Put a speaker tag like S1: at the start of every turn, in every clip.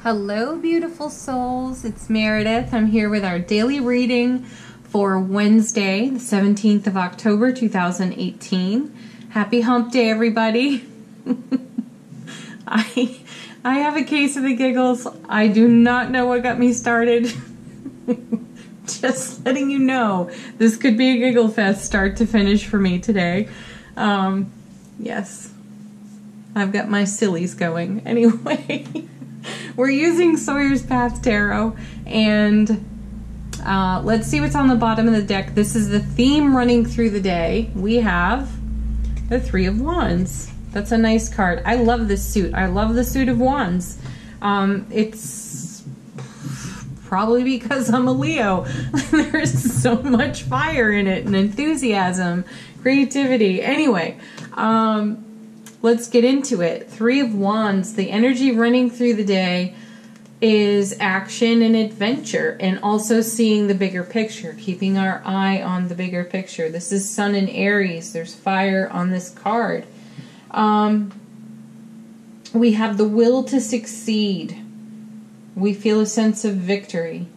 S1: Hello, beautiful souls. It's Meredith. I'm here with our daily reading for Wednesday, the 17th of October, 2018. Happy Hump Day, everybody. I have a case of the giggles. I do not know what got me started. Just letting you know, this could be a giggle fest start to finish for me today. Yes, I've got my sillies going. Anyway, we're using Sawyer's Path Tarot, and let's see what's on the bottom of the deck. This is the theme running through the day. We have the Three of Wands. That's a nice card. I love this suit. I love the suit of Wands. It's probably because I'm a Leo. There's so much fire in it and enthusiasm, creativity. Anyway, let's get into it. Three of Wands, the energy running through the day is action and adventure, and also seeing the bigger picture, keeping our eye on the bigger picture. This is Sun in Aries. There's fire on this card. We have the will to succeed. We feel a sense of victory.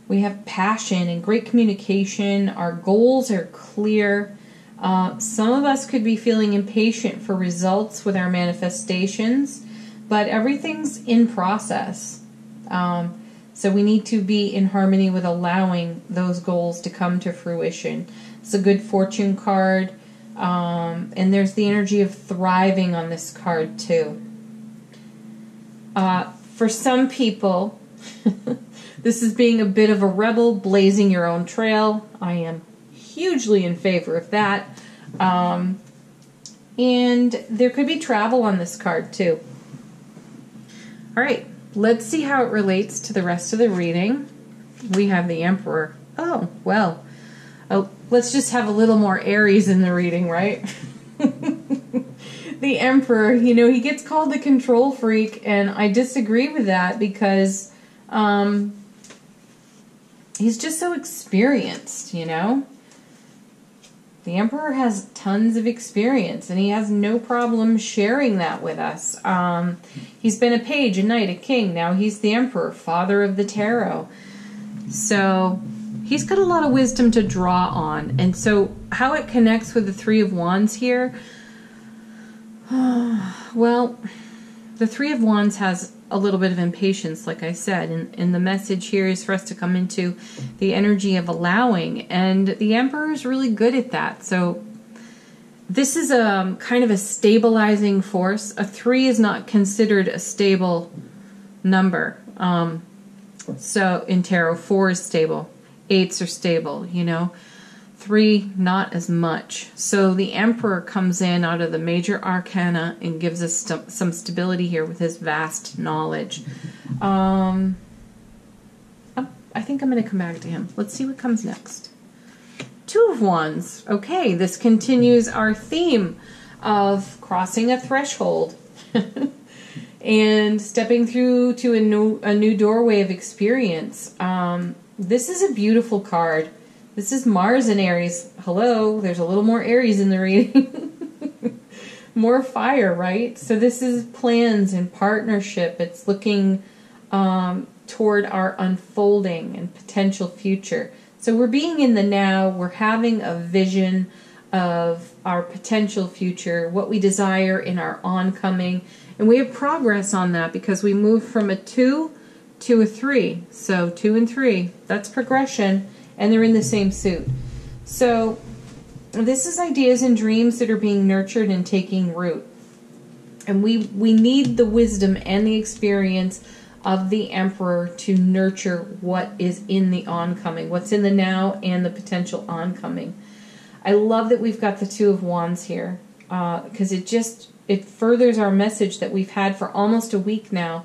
S1: We have passion and great communication. Our goals are clear. Some of us could be feeling impatient for results with our manifestations, but everything's in process. So we need to be in harmony with allowing those goals to come to fruition. It's a good fortune card, and there's the energy of thriving on this card too. For some people, this is being a bit of a rebel, blazing your own trail. I am hugely in favor of that. And there could be travel on this card too. All right, let's see how it relates to the rest of the reading. We have the Emperor. Oh, well, let's just have a little more Aries in the reading, right? The Emperor, you know, he gets called the control freak, and I disagree with that because he's just so experienced, you know? The Emperor has tons of experience, and he has no problem sharing that with us. He's been a page, a knight, a king. Now he's the Emperor, father of the tarot. So he's got a lot of wisdom to draw on. And so how it connects with the Three of Wands here, well, the Three of Wands has a little bit of impatience, like I said, and the message here is for us to come into the energy of allowing, and the Emperor is really good at that. So this is a kind of a stabilizing force. A 3 is not considered a stable number. So in tarot, 4 is stable, 8s are stable, you know. 3, not as much. So the Emperor comes in out of the major arcana and gives us some stability here with his vast knowledge. I think I'm going to come back to him. Let's see what comes next. Two of Wands. Okay, this continues our theme of crossing a threshold and stepping through to a new doorway of experience. This is a beautiful card. This is Mars in Aries. Hello, there's a little more Aries in the reading. More fire, right? So this is plans and partnership. It's looking toward our unfolding and potential future. So we're being in the now. We're having a vision of our potential future, what we desire in our oncoming. And we have progress on that because we moved from a 2 to a 3. So 2 and 3, that's progression. And they're in the same suit. So this is ideas and dreams that are being nurtured and taking root. And we need the wisdom and the experience of the Emperor to nurture what is in the oncoming, what's in the now and the potential oncoming. I love that we've got the Two of Wands here because it furthers our message that we've had for almost a week now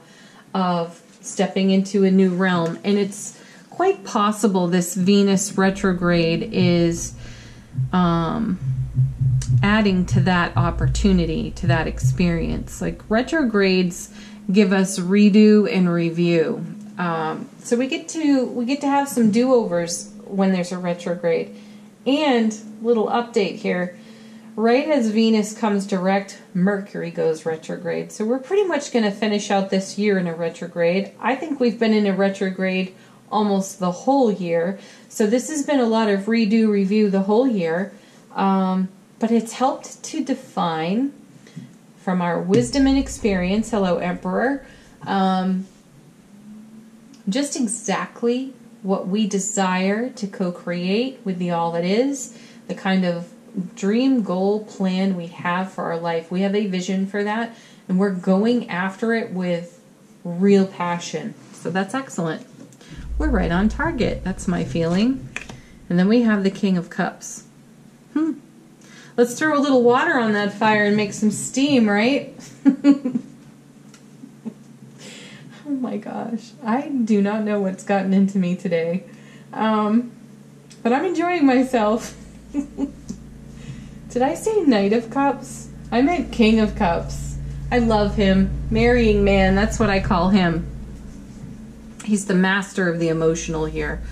S1: of stepping into a new realm. And it's quite possible this Venus retrograde is adding to that opportunity, to that experience. Like retrogrades give us redo and review. So we get to have some do-overs when there's a retrograde. And little update here. right as Venus comes direct, Mercury goes retrograde. So we're pretty much going to finish out this year in a retrograde. I think we've been in a retrograde almost the whole year. So this has been a lot of redo, review the whole year. But it's helped to define from our wisdom and experience, hello Emperor, just exactly what we desire to co-create with the all that is, the kind of dream, goal, plan we have for our life. We have a vision for that, and we're going after it with real passion. So that's excellent. We're right on target. That's my feeling. And then we have the King of Cups. Let's throw a little water on that fire and make some steam, right? Oh my gosh. I do not know what's gotten into me today. But I'm enjoying myself. Did I say Knight of Cups? I meant King of Cups. I love him. Marrying man, that's what I call him. He's the master of the emotional here.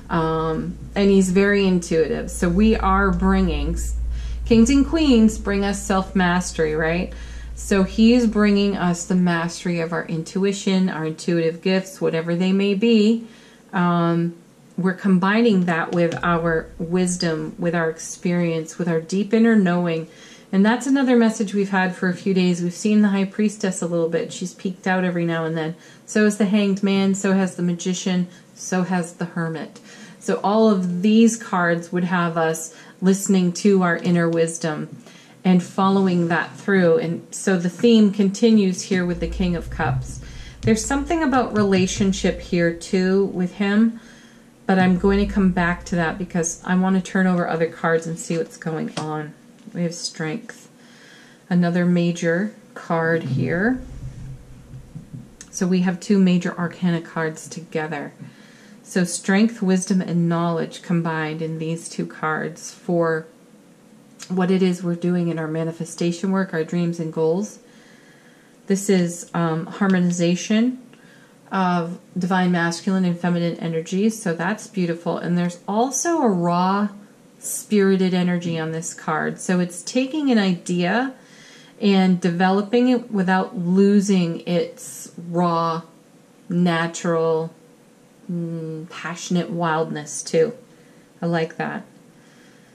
S1: And he's very intuitive. So we are bringing... Kings and queens bring us self-mastery, right? So he's bringing us the mastery of our intuition, our intuitive gifts, whatever they may be. We're combining that with our wisdom, with our experience, with our deep inner knowing. And that's another message we've had for a few days. We've seen the High Priestess a little bit. She's peeked out every now and then. So has the Hanged Man, so has the Magician, so has the Hermit. So all of these cards would have us listening to our inner wisdom and following that through. And so the theme continues here with the King of Cups. There's something about relationship here too with him, but I'm going to come back to that because I want to turn over other cards and see what's going on. We have Strength, another major card here. So we have two major arcana cards together. So Strength, Wisdom, and Knowledge combined in these two cards for what it is we're doing in our manifestation work, our dreams and goals. This is harmonization of divine masculine and feminine energies, so that's beautiful. And there's also a raw, spirited energy on this card. So it's taking an idea and developing it without losing its raw, natural, passionate wildness too. I like that.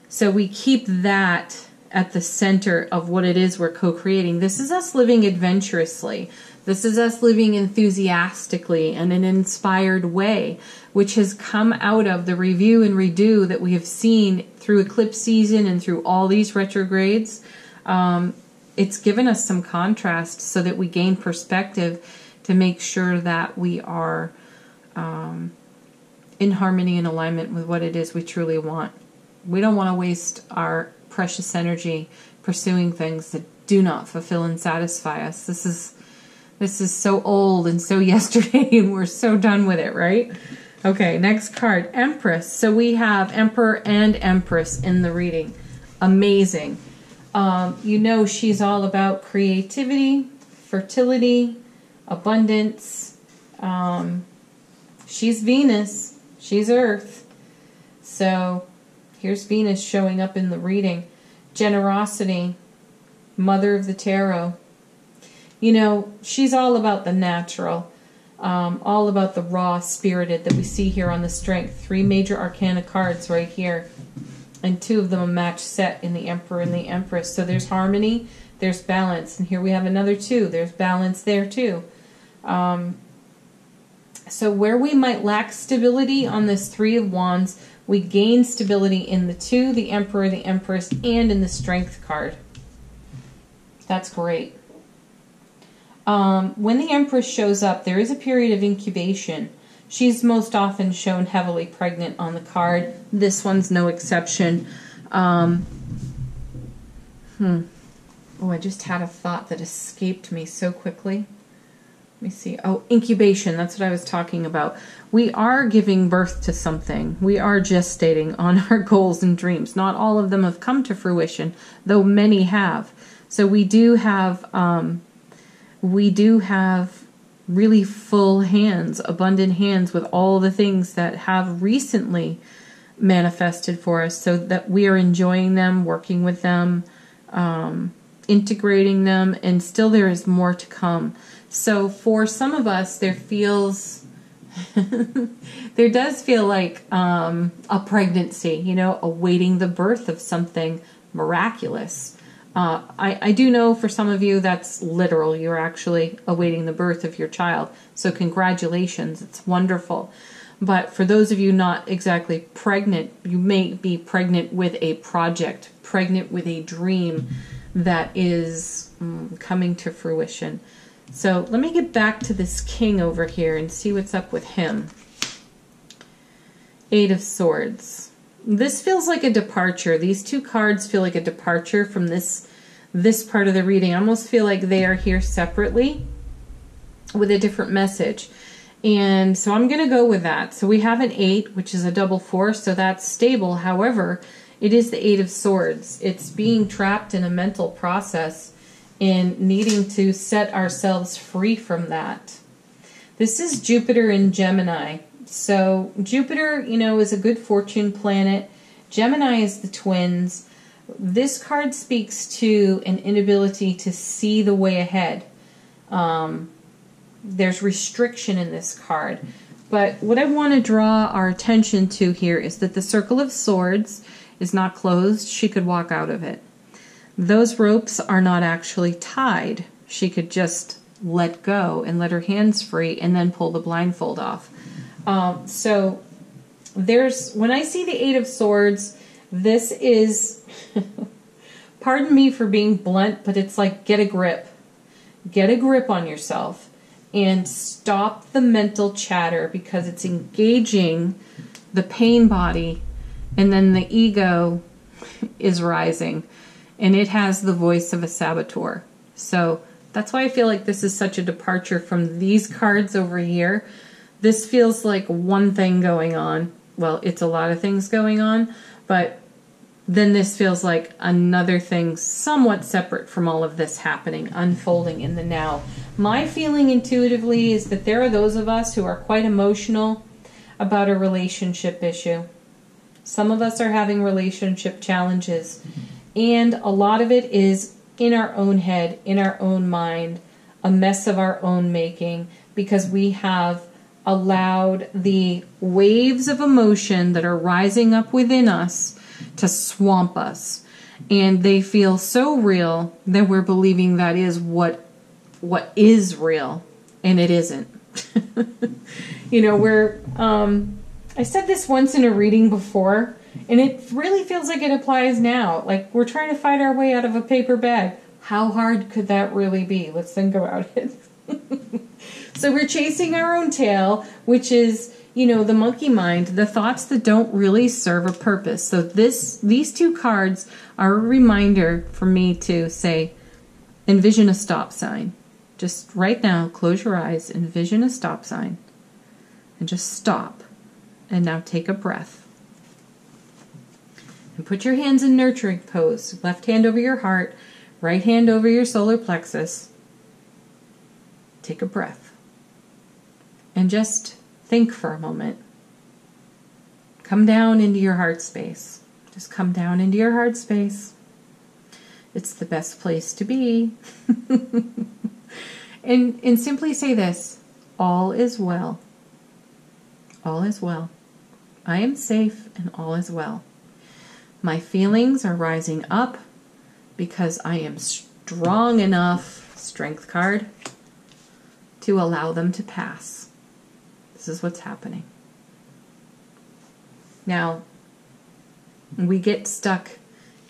S1: So we keep that at the center of what it is we're co-creating. This is us living adventurously. This is us living enthusiastically and in an inspired way, which has come out of the review and redo that we have seen through eclipse season and through all these retrogrades. It's given us some contrast so that we gain perspective to make sure that we are in harmony and alignment with what it is we truly want. We don't want to waste our precious energy pursuing things that do not fulfill and satisfy us. This is so old and so yesterday, and we're so done with it, right? Okay, next card, Empress. So we have Emperor and Empress in the reading. Amazing. You know she's all about creativity, fertility, abundance. She's Venus. She's Earth. So here's Venus showing up in the reading. Generosity, Mother of the Tarot. You know, she's all about the natural, all about the raw, spirited that we see here on the Strength. 3 major arcana cards right here. And 2 of them a match set in the Emperor and the Empress. So there's harmony, there's balance. And here we have another 2. There's balance there too. So where we might lack stability on this 3 of Wands, we gain stability in the 2, the Emperor, the Empress, and in the Strength card. That's great. When the Empress shows up, there is a period of incubation. She's most often shown heavily pregnant on the card. This one's no exception. Oh, I just had a thought that escaped me so quickly. Let me see. Oh, incubation. That's what I was talking about. We are giving birth to something. We are gestating on our goals and dreams. Not all of them have come to fruition, though many have. So we do have really full hands, abundant hands with all the things that have recently manifested for us, so that we are enjoying them, working with them, integrating them, and still there is more to come. So for some of us, there feels, there does feel like a pregnancy, you know, awaiting the birth of something miraculous. I do know for some of you that's literal. You're actually awaiting the birth of your child. So congratulations, it's wonderful. But for those of you not exactly pregnant, you may be pregnant with a project, pregnant with a dream that is coming to fruition. So let me get back to this king over here and see what's up with him. Eight of Swords. This feels like a departure. These two cards feel like a departure from this part of the reading. I almost feel like they are here separately with a different message. And so I'm going to go with that. So we have an 8, which is a double 4, so that's stable. However, it is the 8 of Swords. It's being trapped in a mental process and needing to set ourselves free from that. This is Jupiter in Gemini. So Jupiter, you know, is a good fortune planet. Gemini is the twins. This card speaks to an inability to see the way ahead. There's restriction in this card. But what I want to draw our attention to here is that the Circle of Swords is not closed. She could walk out of it. Those ropes are not actually tied. She could just let go and let her hands free and then pull the blindfold off. So there's, when I see the 8 of Swords, this is, pardon me for being blunt, but it's like get a grip. Get a grip on yourself and stop the mental chatter, because it's engaging the pain body, and then the ego is rising and it has the voice of a saboteur. So that's why I feel like this is such a departure from these cards over here. This feels like one thing going on. Well, it's a lot of things going on, but then this feels like another thing somewhat separate from all of this happening, unfolding in the now. My feeling intuitively is that there are those of us who are quite emotional about a relationship issue. Some of us are having relationship challenges, and a lot of it is in our own head, in our own mind, a mess of our own making, because we have allowed the waves of emotion that are rising up within us to swamp us, and they feel so real that we're believing that is what is real, and it isn't. You know, we're I said this once in a reading before, and it really feels like it applies now. Like, we're trying to fight our way out of a paper bag. How hard could that really be? Let's think about it. So we're chasing our own tail, which is, you know, the monkey mind, the thoughts that don't really serve a purpose. So these two cards are a reminder for me to say, envision a stop sign. Just right now, close your eyes, envision a stop sign, and just stop. And now take a breath. And put your hands in nurturing pose. Left hand over your heart, right hand over your solar plexus. Take a breath. And just think for a moment. Come down into your heart space. Just come down into your heart space. It's the best place to be. And simply say this: all is well. All is well. I am safe and all is well. My feelings are rising up because I am strong enough, strength card, to allow them to pass. This is what's happening. Now, we get stuck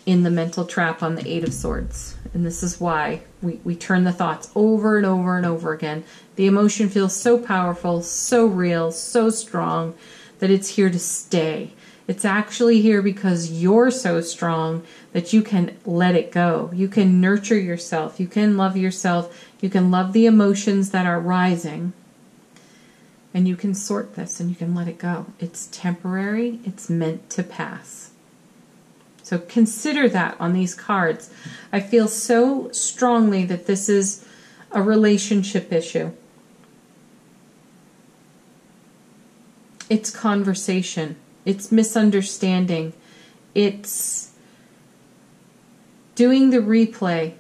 S1: in the mental trap on the 8 of Swords. And this is why we turn the thoughts over and over and over again. The emotion feels so powerful, so real, so strong, that it's here to stay. It's actually here because you're so strong that you can let it go. You can nurture yourself. You can love yourself. You can love the emotions that are rising. And you can sort this and you can let it go. It's temporary. It's meant to pass. So consider that on these cards. I feel so strongly that this is a relationship issue. It's conversation. It's misunderstanding. It's doing the replay,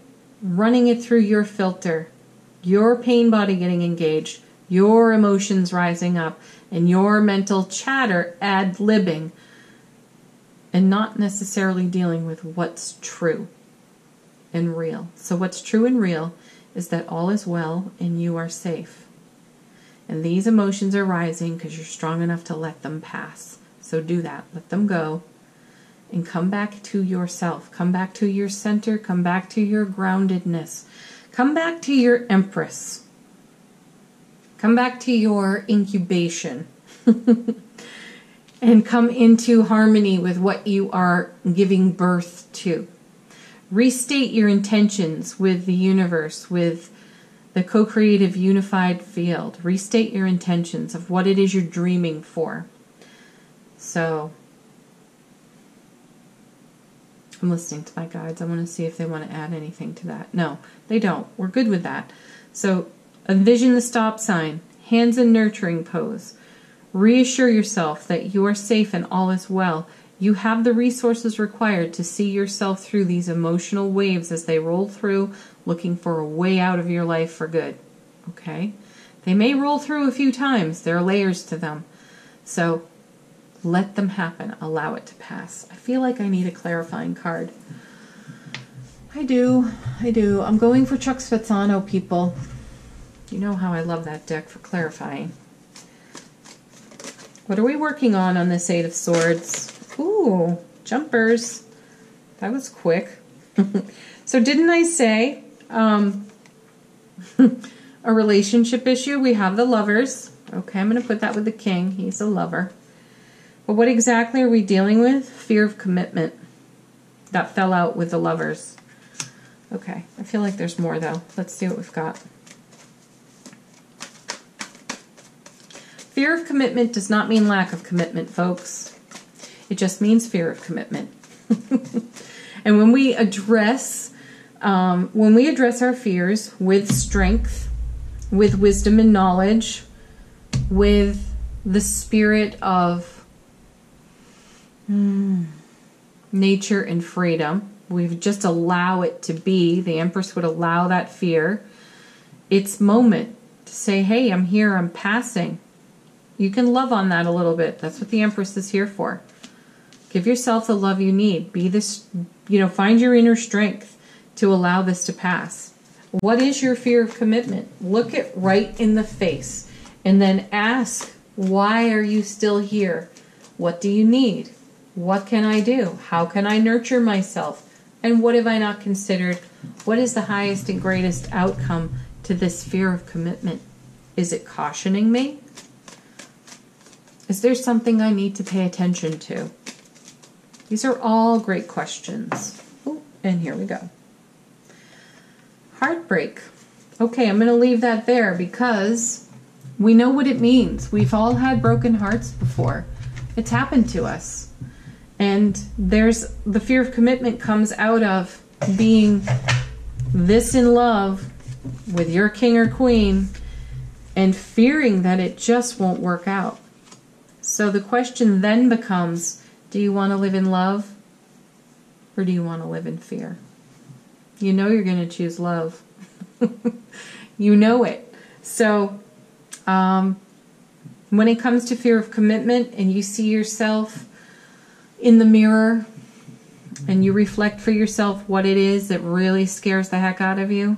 S1: running it through your filter, your pain body getting engaged, your emotions rising up, and your mental chatter ad-libbing, and not necessarily dealing with what's true and real. So what's true and real is that all is well and you are safe. And these emotions are rising because you're strong enough to let them pass. So do that. Let them go. And come back to yourself. Come back to your center. Come back to your groundedness. Come back to your Empress. Come back to your incubation. And come into harmony with what you are giving birth to. Restate your intentions with the universe, with the co-creative unified field. Restate your intentions of what it is you're dreaming for. So I'm listening to my guides. I want to see if they want to add anything to that. No, they don't. We're good with that. So envision the stop sign, hands in nurturing pose. Reassure yourself that you are safe and all is well. You have the resources required to see yourself through these emotional waves as they roll through, looking for a way out of your life for good. Okay? They may roll through a few times. There are layers to them. So let them happen. Allow it to pass. I feel like I need a clarifying card. I do. I'm going for Chuck Spezzano, people. You know how I love that deck for clarifying. What are we working on this Eight of Swords? Ooh, jumpers. That was quick. So didn't I say a relationship issue? We have the Lovers. Okay, I'm going to put that with the King. He's a lover. But what exactly are we dealing with? Fear of commitment. That fell out with the Lovers. Okay, I feel like there's more though. Let's see what we've got. Fear of commitment does not mean lack of commitment, folks. It just means fear of commitment. And when we address our fears with strength, with wisdom and knowledge, with the spirit of nature and freedom, we just allow it to be. The Empress would allow that fear. It's moment to say, hey, I'm here, I'm passing. You can love on that a little bit. That's what the Empress is here for. Give yourself the love you need. Be this, find your inner strength to allow this to pass. What is your fear of commitment? Look it right in the face and then ask, why are you still here? What do you need? What can I do? How can I nurture myself? And what have I not considered? What is the highest and greatest outcome to this fear of commitment? Is it cautioning me? Is there something I need to pay attention to? These are all great questions. Oh, and here we go. Heartbreak. Okay, I'm going to leave that there because we know what it means. We've all had broken hearts before. It's happened to us. And there's the fear of commitment comes out of being this in love with your king or queen and fearing that it just won't work out. So the question then becomes, do you want to live in love or do you want to live in fear? You know you're going to choose love. You know it. So when it comes to fear of commitment and you see yourself in the mirror and you reflect for yourself what it is that really scares the heck out of you,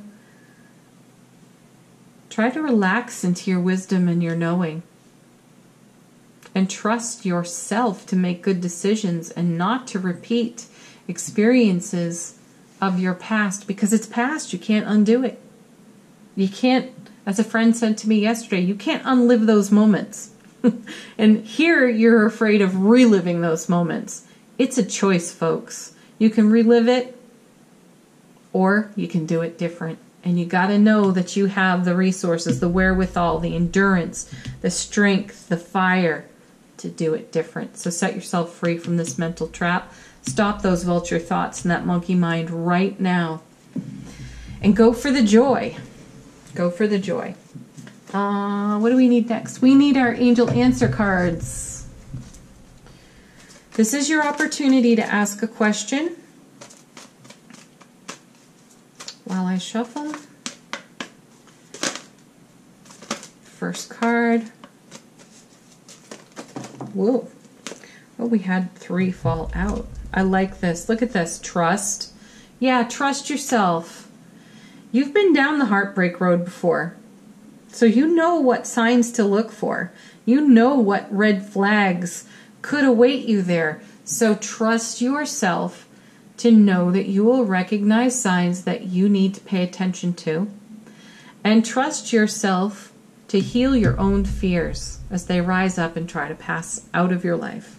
S1: try to relax into your wisdom and your knowing. And trust yourself to make good decisions and not to repeat experiences of your past, because it's past. You can't undo it. You can't, as a friend said to me yesterday, you can't unlive those moments. And here you're afraid of reliving those moments. It's a choice, folks. You can relive it or you can do it different. And you got to know that you have the resources, the wherewithal, the endurance, the strength, the fire to do it different. So set yourself free from this mental trap. Stop those vulture thoughts and that monkey mind right now. And go for the joy. Go for the joy. What do we need next? We need our angel answer cards. This is your opportunity to ask a question while I shuffle. First card. Whoa. Oh, we had 3 fall out. I like this. Look at this. Trust. Yeah, trust yourself. You've been down the heartbreak road before. So you know what signs to look for. You know what red flags could await you there. So trust yourself to know that you will recognize signs that you need to pay attention to. And trust yourself to heal your own fears as they rise up and try to pass out of your life.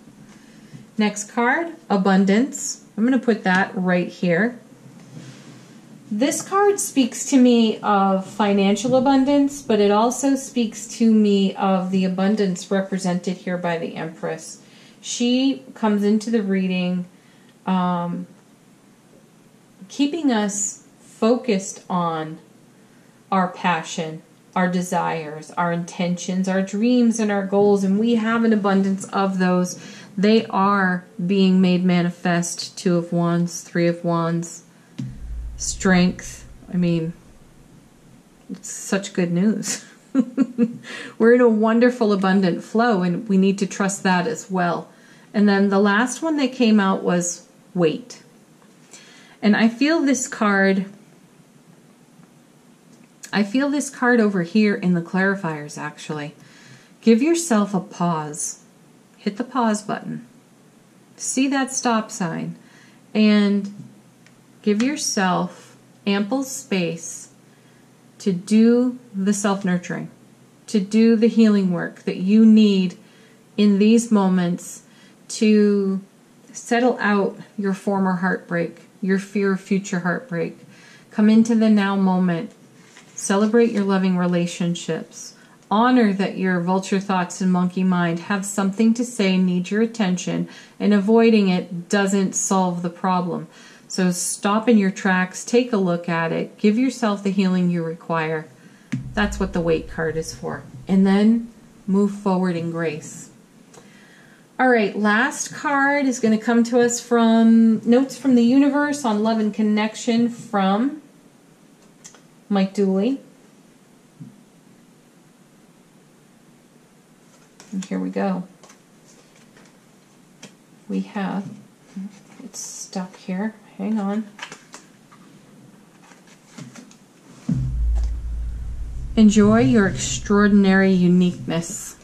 S1: Next card, abundance. I'm going to put that right here. This card speaks to me of financial abundance, but it also speaks to me of the abundance represented here by the Empress. She comes into the reading keeping us focused on our passion, our desires, our intentions, our dreams, and our goals, and we have an abundance of those. They are being made manifest. 2 of Wands, 3 of Wands. Strength. I mean, it's such good news. We're in a wonderful, abundant flow, and we need to trust that as well. And then the last one that came out was wait. And I feel this card over here in the clarifiers, actually. Give yourself a pause. Hit the pause button. See that stop sign. And give yourself ample space to do the self-nurturing, to do the healing work that you need in these moments to settle out your former heartbreak, your fear of future heartbreak. Come into the now moment. Celebrate your loving relationships. Honor that your vulture thoughts and monkey mind have something to say, need your attention, and avoiding it doesn't solve the problem. So stop in your tracks, take a look at it, give yourself the healing you require. That's what the wait card is for. And then move forward in grace. All right, last card is going to come to us from Notes from the Universe on Love and Connection from Mike Dooley. And here we go. We have, it's stuck here. Hang on. Enjoy your extraordinary uniqueness.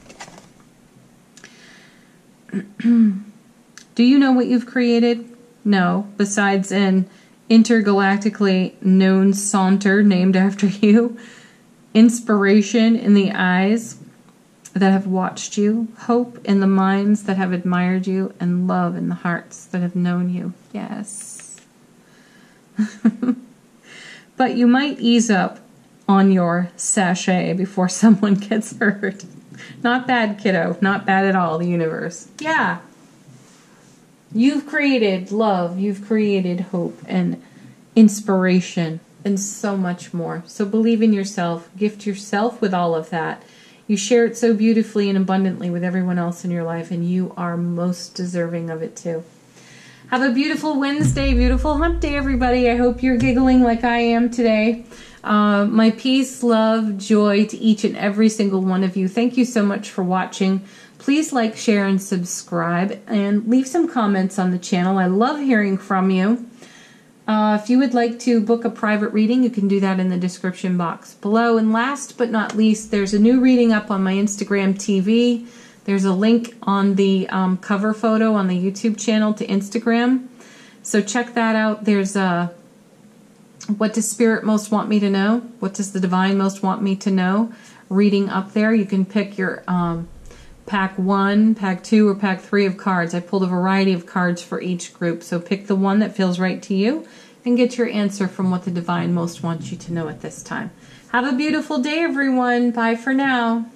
S1: Do you know what you've created? No, besides an intergalactically known saunter named after you, inspiration in the eyes that have watched you, hope in the minds that have admired you, and love in the hearts that have known you. Yes. But you might ease up on your sachet before someone gets hurt. Not bad, kiddo. Not bad at all, the universe. Yeah. You've created love. You've created hope and inspiration and so much more. So believe in yourself. Gift yourself with all of that. You share it so beautifully and abundantly with everyone else in your life, and you are most deserving of it too. Have a beautiful Wednesday, beautiful hump day, everybody. I hope you're giggling like I am today. My peace, love, joy to each and every single one of you. Thank you so much for watching. Please like, share, and subscribe, and leave some comments on the channel. I love hearing from you. If you would like to book a private reading, you can do that in the description box below. And last but not least, there's a new reading up on my Instagram TV. There's a link on the cover photo on the YouTube channel to Instagram. So check that out. There's a What Does Spirit Most Want Me to Know? What Does the Divine Most Want Me to Know? Reading up there. You can pick your pack 1, pack 2, or pack 3 of cards. I pulled a variety of cards for each group. So pick the one that feels right to you and get your answer from what the Divine most wants you to know at this time. Have a beautiful day, everyone. Bye for now.